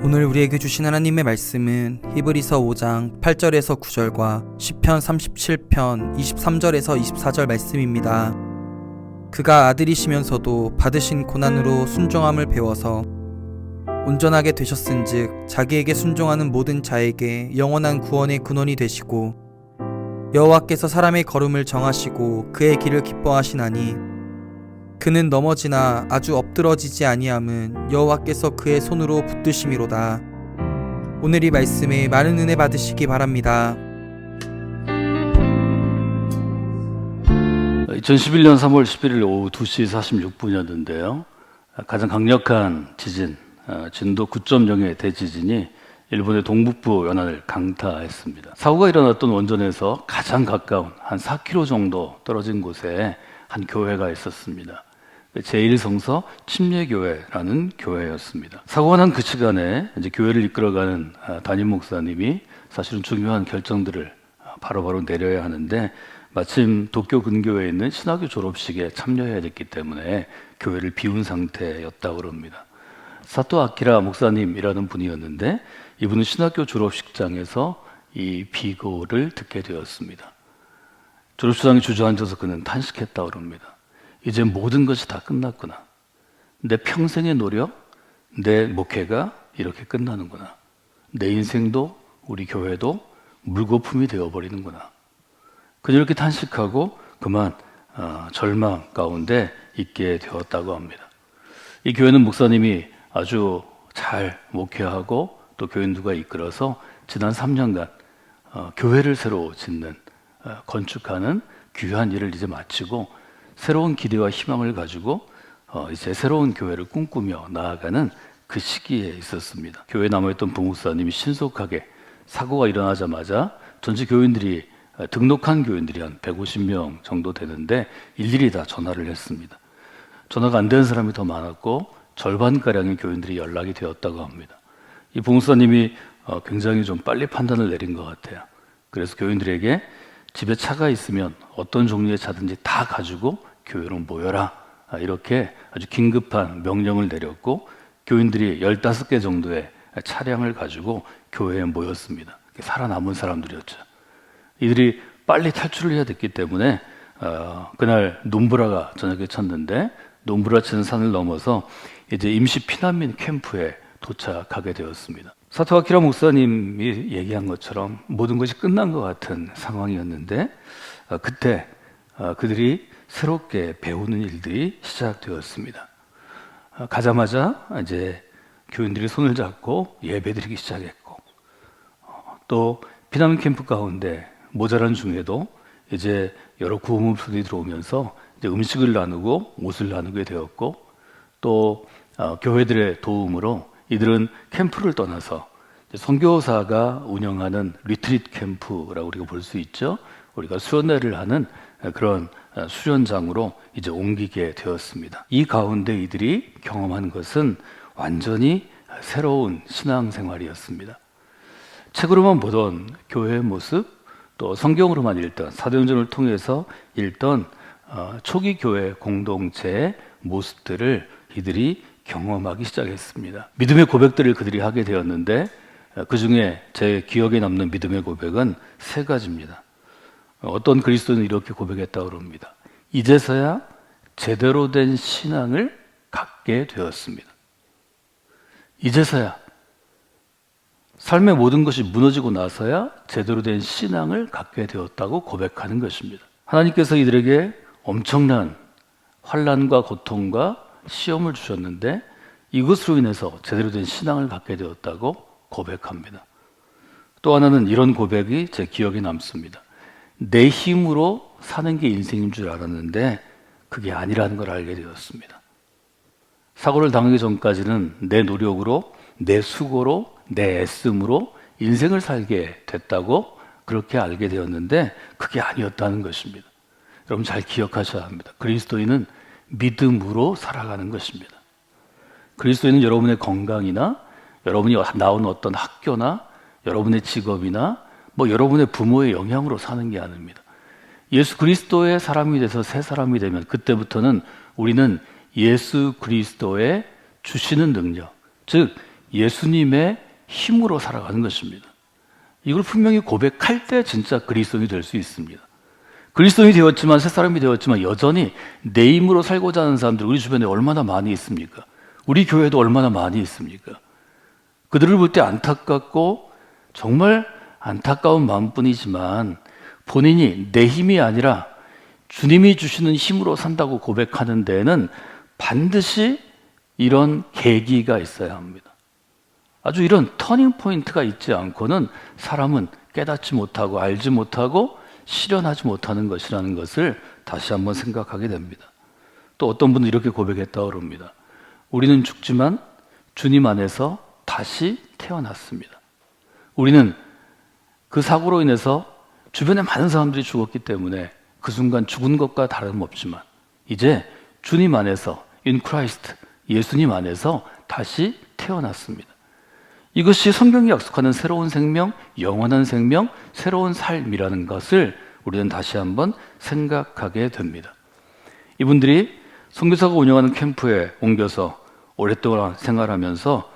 오늘 우리에게 주신 하나님의 말씀은 히브리서 5장 8절에서 9절과 시편 37편 23절에서 24절 말씀입니다. 그가 아들이시면서도 받으신 고난으로 순종함을 배워서 온전하게 되셨은즉 자기에게 순종하는 모든 자에게 영원한 구원의 근원이 되시고 여호와께서 사람의 걸음을 정하시고 그의 길을 기뻐하시나니 그는 넘어지나 아주 엎드러지지 아니함은 여호와께서 그의 손으로 붙드심이로다. 오늘 이 말씀에 많은 은혜 받으시기 바랍니다. 2011년 3월 11일 오후 2시 46분이었는데요. 가장 강력한 지진, 진도 9.0의 대지진이 일본의 동북부 연안을 강타했습니다. 사고가 일어났던 원전에서 가장 가까운 한 4km 정도 떨어진 곳에 한 교회가 있었습니다. 제1성서 침례교회라는 교회였습니다. 사고가 난 그 시간에 이제 교회를 이끌어가는 담임 목사님이 사실은 중요한 결정들을 바로바로 내려야 하는데 마침 도쿄 근교에 있는 신학교 졸업식에 참여해야 됐기 때문에 교회를 비운 상태였다고 합니다. 사토 아키라 목사님이라는 분이었는데 이분은 신학교 졸업식장에서 이 비고를 듣게 되었습니다. 졸업식장에 주저앉아서 그는 탄식했다고 합니다. 이제 모든 것이 다 끝났구나. 내 평생의 노력, 내 목회가 이렇게 끝나는구나. 내 인생도 우리 교회도 물거품이 되어버리는구나. 그는 이렇게 탄식하고 그만 절망 가운데 있게 되었다고 합니다. 이 교회는 목사님이 아주 잘 목회하고 또 교인들과 이끌어서 지난 3년간 교회를 새로 짓는, 건축하는 귀한 일을 이제 마치고 새로운 기대와 희망을 가지고 이제 새로운 교회를 꿈꾸며 나아가는 그 시기에 있었습니다. 교회에 남아있던 부목사님이 신속하게 사고가 일어나자마자 전체 교인들이 등록한 교인들이 한 150명 정도 되는데 일일이 다 전화를 했습니다. 전화가 안 되는 사람이 더 많았고 절반가량의 교인들이 연락이 되었다고 합니다. 이 부목사님이 굉장히 좀 빨리 판단을 내린 것 같아요. 그래서 교인들에게 집에 차가 있으면 어떤 종류의 차든지 다 가지고 교회로 모여라, 이렇게 아주 긴급한 명령을 내렸고 교인들이 15개 정도의 차량을 가지고 교회에 모였습니다. 살아남은 사람들이었죠. 이들이 빨리 탈출을 해야 됐기 때문에 그날 눈보라가 저녁에 쳤는데 눈보라 치는 산을 넘어서 이제 임시 피난민 캠프에 도착하게 되었습니다. 사토 아키라 목사님이 얘기한 것처럼 모든 것이 끝난 것 같은 상황이었는데 그때 그들이 새롭게 배우는 일들이 시작되었습니다. 가자마자 이제 교인들이 손을 잡고 예배드리기 시작했고 또 피난민 캠프 가운데 모자란 중에도 이제 여러 구호물들이 들어오면서 이제 음식을 나누고 옷을 나누게 되었고 또 교회들의 도움으로 이들은 캠프를 떠나서 선교사가 운영하는 리트리트 캠프라고 우리가 볼 수 있죠. 우리가 수련회를 하는 그런 수련장으로 이제 옮기게 되었습니다. 이 가운데 이들이 경험한 것은 완전히 새로운 신앙생활이었습니다. 책으로만 보던 교회의 모습, 또 성경으로만 읽던 사도행전을 통해서 읽던 초기 교회 공동체의 모습들을 이들이 경험하기 시작했습니다. 믿음의 고백들을 그들이 하게 되었는데 그 중에 제 기억에 남는 믿음의 고백은 3가지입니다. 어떤 그리스도인은 이렇게 고백했다고 합니다. 이제서야 제대로 된 신앙을 갖게 되었습니다. 이제서야 삶의 모든 것이 무너지고 나서야 제대로 된 신앙을 갖게 되었다고 고백하는 것입니다. 하나님께서 이들에게 엄청난 환난과 고통과 시험을 주셨는데 이것으로 인해서 제대로 된 신앙을 갖게 되었다고 고백합니다. 또 하나는 이런 고백이 제 기억에 남습니다. 내 힘으로 사는 게 인생인 줄 알았는데 그게 아니라는 걸 알게 되었습니다. 사고를 당하기 전까지는 내 노력으로, 내 수고로, 내 애씀으로 인생을 살게 됐다고 그렇게 알게 되었는데 그게 아니었다는 것입니다. 여러분 잘 기억하셔야 합니다. 그리스도인은 믿음으로 살아가는 것입니다. 그리스도인은 여러분의 건강이나 여러분이 나온 어떤 학교나 여러분의 직업이나 여러분의 부모의 영향으로 사는 게 아닙니다. 예수 그리스도의 사람이 돼서 새 사람이 되면 그때부터는 우리는 예수 그리스도의 주시는 능력, 즉 예수님의 힘으로 살아가는 것입니다. 이걸 분명히 고백할 때 진짜 그리스도인이 될 수 있습니다. 그리스도인이 되었지만 새 사람이 되었지만 여전히 내 힘으로 살고자 하는 사람들 우리 주변에 얼마나 많이 있습니까? 우리 교회도 얼마나 많이 있습니까? 그들을 볼 때 안타깝고 정말 안타까운 마음뿐이지만 본인이 내 힘이 아니라 주님이 주시는 힘으로 산다고 고백하는 데에는 반드시 이런 계기가 있어야 합니다. 아주 이런 터닝 포인트가 있지 않고는 사람은 깨닫지 못하고 알지 못하고 실현하지 못하는 것이라는 것을 다시 한번 생각하게 됩니다. 또 어떤 분은 이렇게 고백했다고 합니다. 우리는 죽지만 주님 안에서 다시 태어났습니다. 우리는 그 사고로 인해서 주변에 많은 사람들이 죽었기 때문에 그 순간 죽은 것과 다름없지만 이제 주님 안에서 in Christ, 예수님 안에서 다시 태어났습니다. 이것이 성경이 약속하는 새로운 생명, 영원한 생명, 새로운 삶이라는 것을 우리는 다시 한번 생각하게 됩니다. 이분들이 선교사가 운영하는 캠프에 옮겨서 오랫동안 생활하면서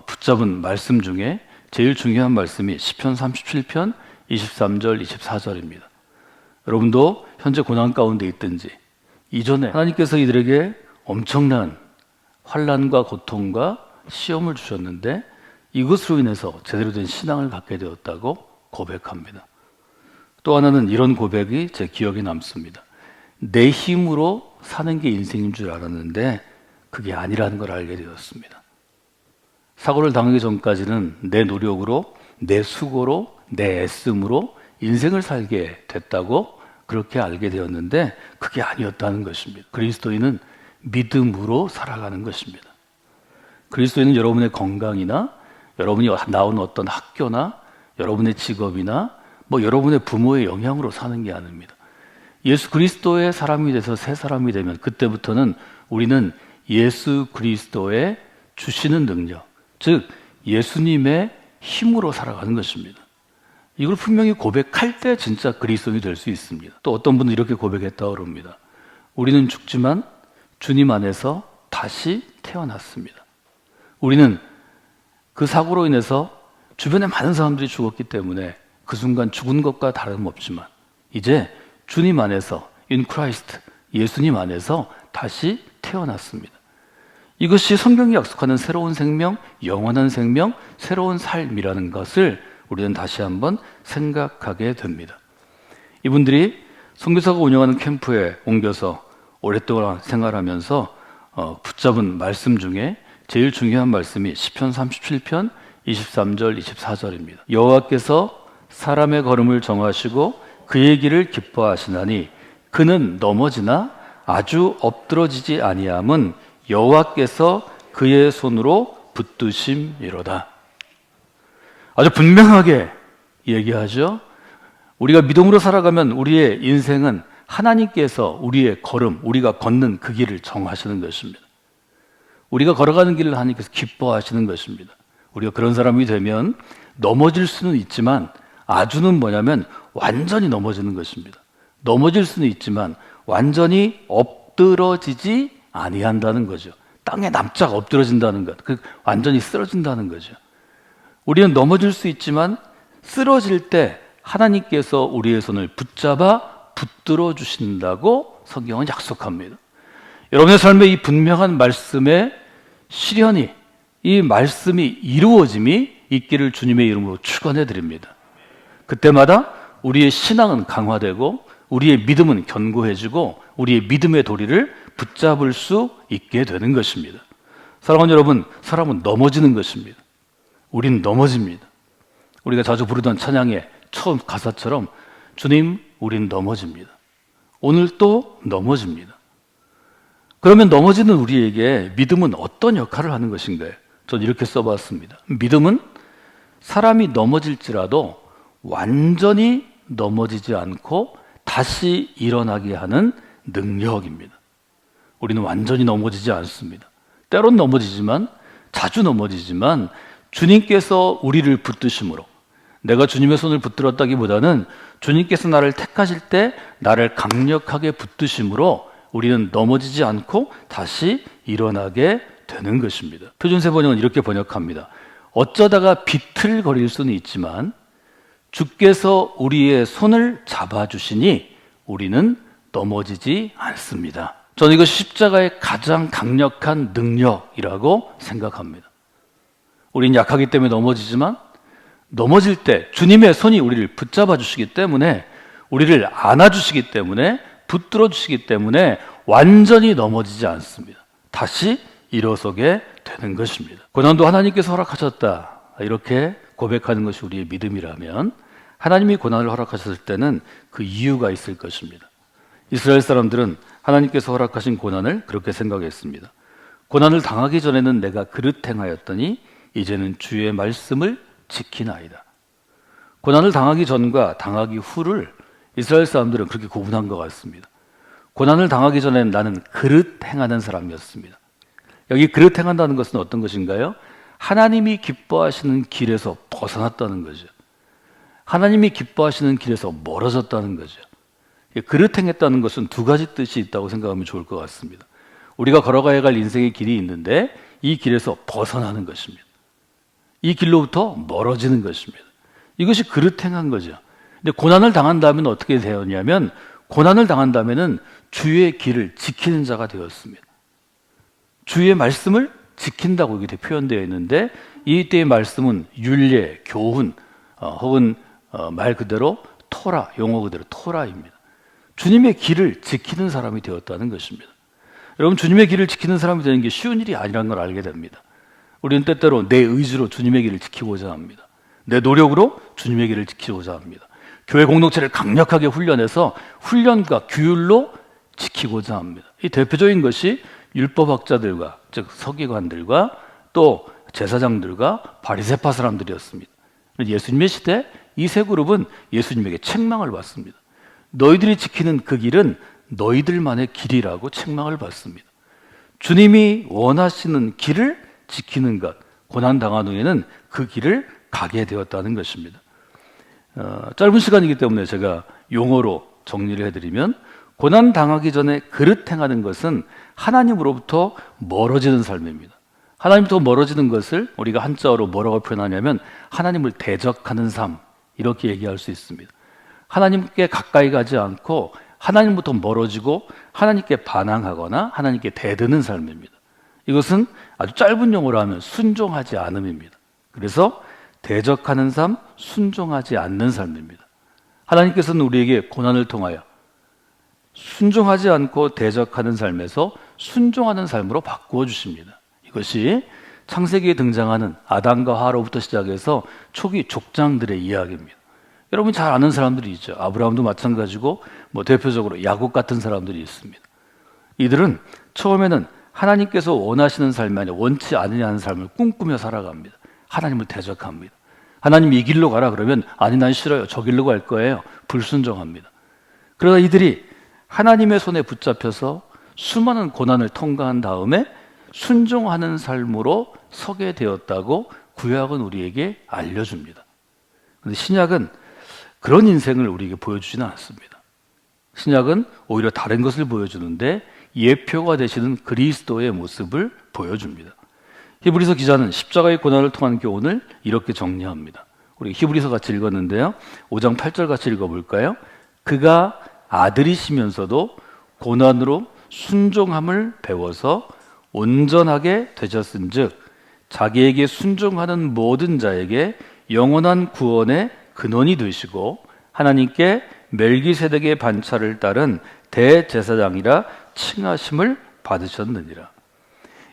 붙잡은 말씀 중에 제일 중요한 말씀이 시편 37편 23절, 24절입니다. 여러분도 현재 고난 가운데 있든지 이전에 하나님께서 이들에게 엄청난 환난과 고통과 시험을 주셨는데 이것으로 인해서 제대로 된 신앙을 갖게 되었다고 고백합니다. 또 하나는 이런 고백이 제 기억에 남습니다. 내 힘으로 사는 게 인생인 줄 알았는데 그게 아니라는 걸 알게 되었습니다. 사고를 당하기 전까지는 내 노력으로, 내 수고로, 내 애씀으로 인생을 살게 됐다고 그렇게 알게 되었는데 그게 아니었다는 것입니다. 그리스도인은 믿음으로 살아가는 것입니다. 그리스도인은 여러분의 건강이나 여러분이 나온 어떤 학교나 여러분의 직업이나 여러분의 부모의 영향으로 사는 게 아닙니다. 예수 그리스도의 사람이 돼서 새 사람이 되면 그때부터는 우리는 예수 그리스도의 주시는 능력, 즉 예수님의 힘으로 살아가는 것입니다. 이걸 분명히 고백할 때 진짜 그리스도인이 될 수 있습니다. 또 어떤 분은 이렇게 고백했다고 합니다. 우리는 죽지만 주님 안에서 다시 태어났습니다. 우리는 그 사고로 인해서 주변에 많은 사람들이 죽었기 때문에 그 순간 죽은 것과 다름없지만 이제 주님 안에서 in Christ, 예수님 안에서 다시 태어났습니다. 이것이 성경이 약속하는 새로운 생명, 영원한 생명, 새로운 삶이라는 것을 우리는 다시 한번 생각하게 됩니다. 이분들이 선교사가 운영하는 캠프에 옮겨서 오랫동안 생활하면서 붙잡은 말씀 중에 제일 중요한 말씀이 시편 37편 23절, 24절입니다. 여호와께서 사람의 걸음을 정하시고 그의 길을 기뻐하시나니 그는 넘어지나 아주 엎드러지지 아니함은 여호와께서 그의 손으로 붙드심이로다. 아주 분명하게 얘기하죠. 우리가 믿음으로 살아가면 우리의 인생은 하나님께서 우리의 걸음, 우리가 걷는 그 길을 정하시는 것입니다. 우리가 걸어가는 길을 하나님께서 기뻐하시는 것입니다. 우리가 그런 사람이 되면 넘어질 수는 있지만 아주는 뭐냐면 완전히 넘어지는 것입니다. 넘어질 수는 있지만 완전히 엎드러지지 아니한다는 거죠. 땅에 납작 엎드러진다는 것, 완전히 쓰러진다는 거죠. 우리는 넘어질 수 있지만 쓰러질 때 하나님께서 우리의 손을 붙잡아 붙들어 주신다고 성경은 약속합니다. 여러분의 삶에 이 분명한 말씀의 실현이, 이 말씀이 이루어짐이 있기를 주님의 이름으로 축원해 드립니다. 그때마다 우리의 신앙은 강화되고 우리의 믿음은 견고해지고 우리의 믿음의 도리를 붙잡을 수 있게 되는 것입니다. 사랑하는 여러분, 사람은 넘어지는 것입니다. 우린 넘어집니다. 우리가 자주 부르던 찬양의 처음 가사처럼 주님, 우린 넘어집니다. 오늘 또 넘어집니다. 그러면 넘어지는 우리에게 믿음은 어떤 역할을 하는 것인가요? 전 이렇게 써봤습니다. 믿음은 사람이 넘어질지라도 완전히 넘어지지 않고 다시 일어나게 하는 능력입니다. 우리는 완전히 넘어지지 않습니다. 때론 넘어지지만, 자주 넘어지지만 주님께서 우리를 붙드심으로, 내가 주님의 손을 붙들었다기보다는 주님께서 나를 택하실 때 나를 강력하게 붙드심으로 우리는 넘어지지 않고 다시 일어나게 되는 것입니다. 표준세 번역은 이렇게 번역합니다. 어쩌다가 비틀거릴 수는 있지만 주께서 우리의 손을 잡아주시니 우리는 넘어지지 않습니다. 저는 이것이 십자가의 가장 강력한 능력이라고 생각합니다. 우리는 약하기 때문에 넘어지지만 넘어질 때 주님의 손이 우리를 붙잡아 주시기 때문에, 우리를 안아주시기 때문에, 붙들어 주시기 때문에 완전히 넘어지지 않습니다. 다시 일어서게 되는 것입니다. 고난도 하나님께서 허락하셨다, 이렇게 고백하는 것이 우리의 믿음이라면, 하나님이 고난을 허락하셨을 때는 그 이유가 있을 것입니다. 이스라엘 사람들은 하나님께서 허락하신 고난을 그렇게 생각했습니다. 고난을 당하기 전에는 내가 그릇 행하였더니 이제는 주의 말씀을 지키나이다. 고난을 당하기 전과 당하기 후를 이스라엘 사람들은 그렇게 구분한 것 같습니다. 고난을 당하기 전에는 나는 그릇 행하는 사람이었습니다. 여기 그릇 행한다는 것은 어떤 것인가요? 하나님이 기뻐하시는 길에서 벗어났다는 거죠. 하나님이 기뻐하시는 길에서 멀어졌다는 거죠. 그릇 행했다는 것은 두 가지 뜻이 있다고 생각하면 좋을 것 같습니다. 우리가 걸어가야 할 인생의 길이 있는데 이 길에서 벗어나는 것입니다. 이 길로부터 멀어지는 것입니다. 이것이 그릇 행한 거죠. 근데 고난을 당한 다음에는 어떻게 되었냐면, 고난을 당한 다음에는 주의 길을 지키는 자가 되었습니다. 주의 말씀을 지킨다고 이렇게 표현되어 있는데, 이때의 말씀은 율례, 교훈, 혹은 말 그대로 토라, 용어 그대로 토라입니다. 주님의 길을 지키는 사람이 되었다는 것입니다. 여러분, 주님의 길을 지키는 사람이 되는 게 쉬운 일이 아니라는 걸 알게 됩니다. 우리는 때때로 내 의지로 주님의 길을 지키고자 합니다. 내 노력으로 주님의 길을 지키고자 합니다. 교회 공동체를 강력하게 훈련해서 훈련과 규율로 지키고자 합니다. 이 대표적인 것이 율법학자들과, 즉 서기관들과 또 제사장들과 바리새파 사람들이었습니다. 예수님의 시대 이 세 그룹은 예수님에게 책망을 받습니다. 너희들이 지키는 그 길은 너희들만의 길이라고 책망을 받습니다. 주님이 원하시는 길을 지키는 것, 고난당한 후에는 그 길을 가게 되었다는 것입니다. 짧은 시간이기 때문에 제가 용어로 정리를 해드리면, 고난당하기 전에 그릇 행하는 것은 하나님으로부터 멀어지는 삶입니다. 하나님부터 멀어지는 것을 우리가 한자어로 뭐라고 표현하냐면 하나님을 대적하는 삶, 이렇게 얘기할 수 있습니다. 하나님께 가까이 가지 않고 하나님부터 멀어지고 하나님께 반항하거나 하나님께 대드는 삶입니다. 이것은 아주 짧은 용어로 하면 순종하지 않음입니다. 그래서 대적하는 삶, 순종하지 않는 삶입니다. 하나님께서는 우리에게 고난을 통하여 순종하지 않고 대적하는 삶에서 순종하는 삶으로 바꾸어 주십니다. 이것이 창세기에 등장하는 아담과 하와로부터 시작해서 초기 족장들의 이야기입니다. 여러분 잘 아는 사람들이 있죠. 아브라함도 마찬가지고 대표적으로 야곱 같은 사람들이 있습니다. 이들은 처음에는 하나님께서 원하시는 삶이 아니라 원치 않으냐는 삶을 꿈꾸며 살아갑니다. 하나님을 대적합니다. 하나님 이 길로 가라 그러면 아니 난 싫어요. 저 길로 갈 거예요. 불순종합니다. 그러다 이들이 하나님의 손에 붙잡혀서 수많은 고난을 통과한 다음에 순종하는 삶으로 서게 되었다고 구약은 우리에게 알려줍니다. 그런데 신약은 그런 인생을 우리에게 보여주지는 않습니다. 신약은 오히려 다른 것을 보여주는데 예표가 되시는 그리스도의 모습을 보여줍니다. 히브리서 기자는 십자가의 고난을 통한 교훈을 이렇게 정리합니다. 우리 히브리서 같이 읽었는데요. 5장 8절 같이 읽어볼까요? 그가 아들이시면서도 고난으로 순종함을 배워서 온전하게 되셨은즉 자기에게 순종하는 모든 자에게 영원한 구원의 근원이 되시고 하나님께 멜기세덱의 반차를 따른 대제사장이라 칭하심을 받으셨느니라.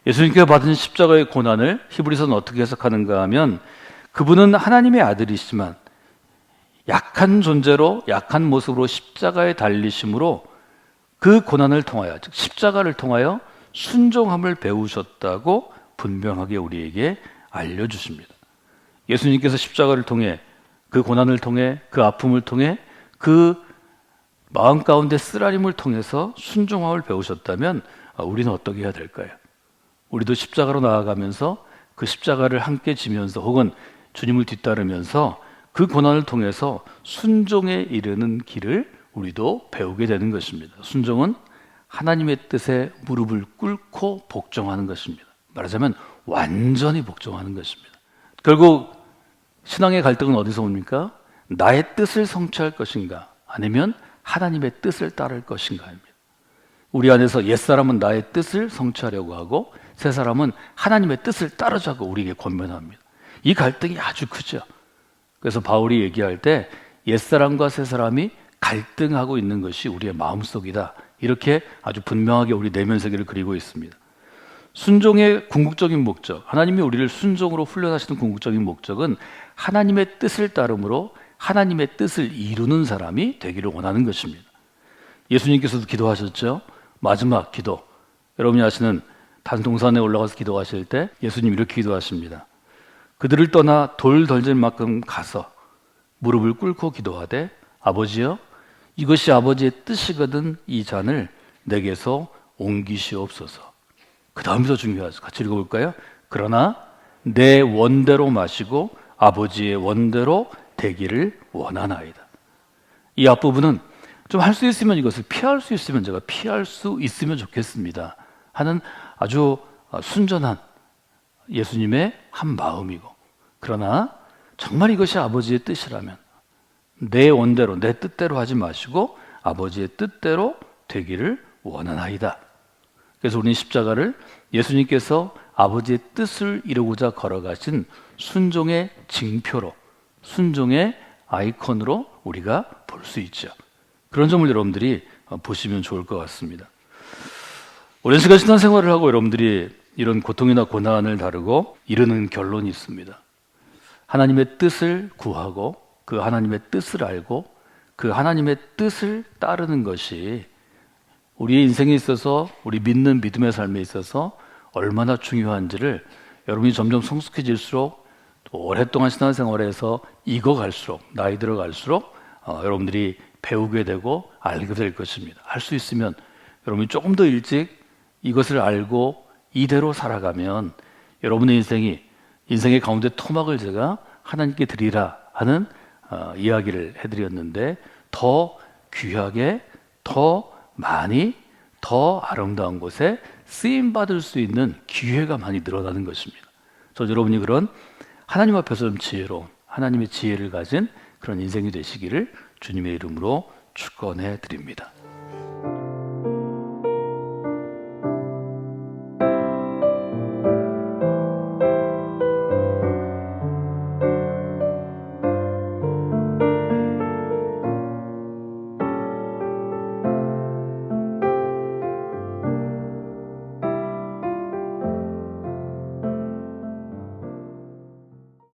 예수님께서 받은 십자가의 고난을 히브리서는 어떻게 해석하는가 하면, 그분은 하나님의 아들이시지만 약한 존재로 약한 모습으로 십자가에 달리심으로 그 고난을 통하여, 즉 십자가를 통하여 순종함을 배우셨다고 분명하게 우리에게 알려주십니다. 예수님께서 십자가를 통해, 그 고난을 통해, 그 아픔을 통해, 그 마음 가운데 쓰라림을 통해서 순종함을 배우셨다면 우리는 어떻게 해야 될까요? 우리도 십자가로 나아가면서 그 십자가를 함께 지면서 혹은 주님을 뒤따르면서 그 고난을 통해서 순종에 이르는 길을 우리도 배우게 되는 것입니다. 순종은 하나님의 뜻에 무릎을 꿇고 복종하는 것입니다. 말하자면 완전히 복종하는 것입니다. 결국 신앙의 갈등은 어디서 옵니까? 나의 뜻을 성취할 것인가 아니면 하나님의 뜻을 따를 것인가입니다. 우리 안에서 옛사람은 나의 뜻을 성취하려고 하고 새사람은 하나님의 뜻을 따르자고 우리에게 권면합니다. 이 갈등이 아주 크죠. 그래서 바울이 얘기할 때 옛사람과 새사람이 갈등하고 있는 것이 우리의 마음속이다. 이렇게 아주 분명하게 우리 내면 세계를 그리고 있습니다. 순종의 궁극적인 목적, 하나님이 우리를 순종으로 훈련하시는 궁극적인 목적은 하나님의 뜻을 따름으로 하나님의 뜻을 이루는 사람이 되기를 원하는 것입니다. 예수님께서도 기도하셨죠. 마지막 기도, 여러분이 아시는 단동산에 올라가서 기도하실 때 예수님 이렇게 기도하십니다. 그들을 떠나 돌 던질 만큼 가서 무릎을 꿇고 기도하되 아버지여 이것이 아버지의 뜻이거든 이 잔을 내게서 옮기시옵소서. 그 다음이 더 중요하죠. 같이 읽어볼까요? 그러나 내 원대로 마시고 아버지의 원대로 되기를 원하나이다. 이 앞부분은 좀 할 수 있으면 이것을 피할 수 있으면 제가 피할 수 있으면 좋겠습니다 하는 아주 순전한 예수님의 한 마음이고, 그러나 정말 이것이 아버지의 뜻이라면 내 원대로 내 뜻대로 하지 마시고 아버지의 뜻대로 되기를 원하나이다. 그래서 우리는 십자가를 예수님께서 아버지의 뜻을 이루고자 걸어가신 순종의 징표로, 순종의 아이콘으로 우리가 볼 수 있죠. 그런 점을 여러분들이 보시면 좋을 것 같습니다. 오랜 시간 신앙생활을 하고 여러분들이 이런 고통이나 고난을 다루고 이르는 결론이 있습니다. 하나님의 뜻을 구하고 그 하나님의 뜻을 알고 그 하나님의 뜻을 따르는 것이 우리의 인생에 있어서, 우리 믿는 믿음의 삶에 있어서 얼마나 중요한지를 여러분이 점점 성숙해질수록, 또 오랫동안 신앙생활에서 익어갈수록, 나이 들어갈수록 여러분들이 배우게 되고 알게 될 것입니다. 할 수 있으면 여러분이 조금 더 일찍 이것을 알고 이대로 살아가면 여러분의 인생의 가운데 토막을 제가 하나님께 드리라 하는 이야기를 해드렸는데, 더 귀하게, 더 많이, 더 아름다운 곳에 쓰임받을 수 있는 기회가 많이 늘어나는 것입니다. 저 여러분이 그런 하나님 앞에서 좀 지혜로운, 하나님의 지혜를 가진 그런 인생이 되시기를 주님의 이름으로 축원해 드립니다.